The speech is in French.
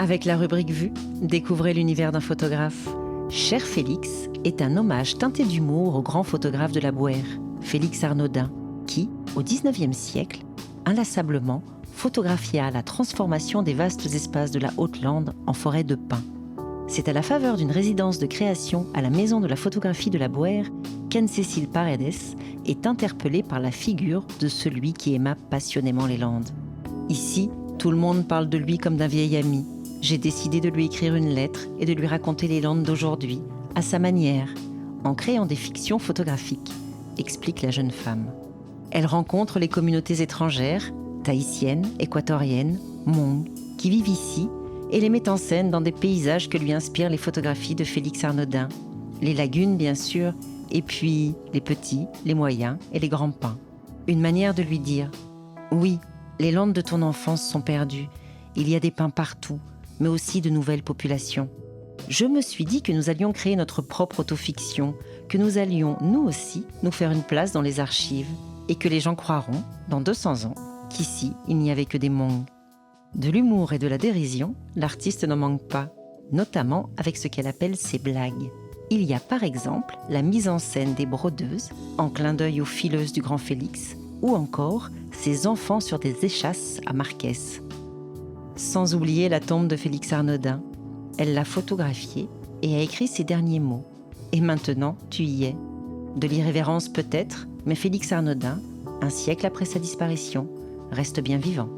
Avec la rubrique Vue, découvrez l'univers d'un photographe. Cher Félix est un hommage teinté d'humour au grand photographe de la Bouère, Félix Arnaudin, qui, au XIXe siècle, inlassablement photographia la transformation des vastes espaces de la Haute-Lande en forêt de pins. C'est à la faveur d'une résidence de création à la Maison de la photographie de la Bouère qu'Anne-Cécile Paredes est interpellée par la figure de celui qui aima passionnément les Landes. Ici, tout le monde parle de lui comme d'un vieil ami. J'ai décidé de lui écrire une lettre et de lui raconter les Landes d'aujourd'hui, à sa manière, en créant des fictions photographiques, explique la jeune femme. Elle rencontre les communautés étrangères, tahitiennes, équatoriennes, Hmong, qui vivent ici et les met en scène dans des paysages que lui inspirent les photographies de Félix Arnaudin. Les lagunes, bien sûr, et puis les petits, les moyens et les grands pins. Une manière de lui dire « Oui, les Landes de ton enfance sont perdues. Il y a des pins partout, mais aussi de nouvelles populations. Je me suis dit que nous allions créer notre propre autofiction, que nous allions, nous aussi, nous faire une place dans les archives et que les gens croiront, dans 200 ans, qu'ici, il n'y avait que des Hmong. » De l'humour et de la dérision, l'artiste n'en manque pas, notamment avec ce qu'elle appelle ses blagues. Il y a par exemple la mise en scène des brodeuses, en clin d'œil aux fileuses du grand Félix, ou encore ses enfants sur des échasses à Marquès. Sans oublier la tombe de Félix Arnaudin, elle l'a photographiée et a écrit ses derniers mots. Et maintenant, tu y es. De l'irrévérence peut-être, mais Félix Arnaudin, un siècle après sa disparition, reste bien vivant.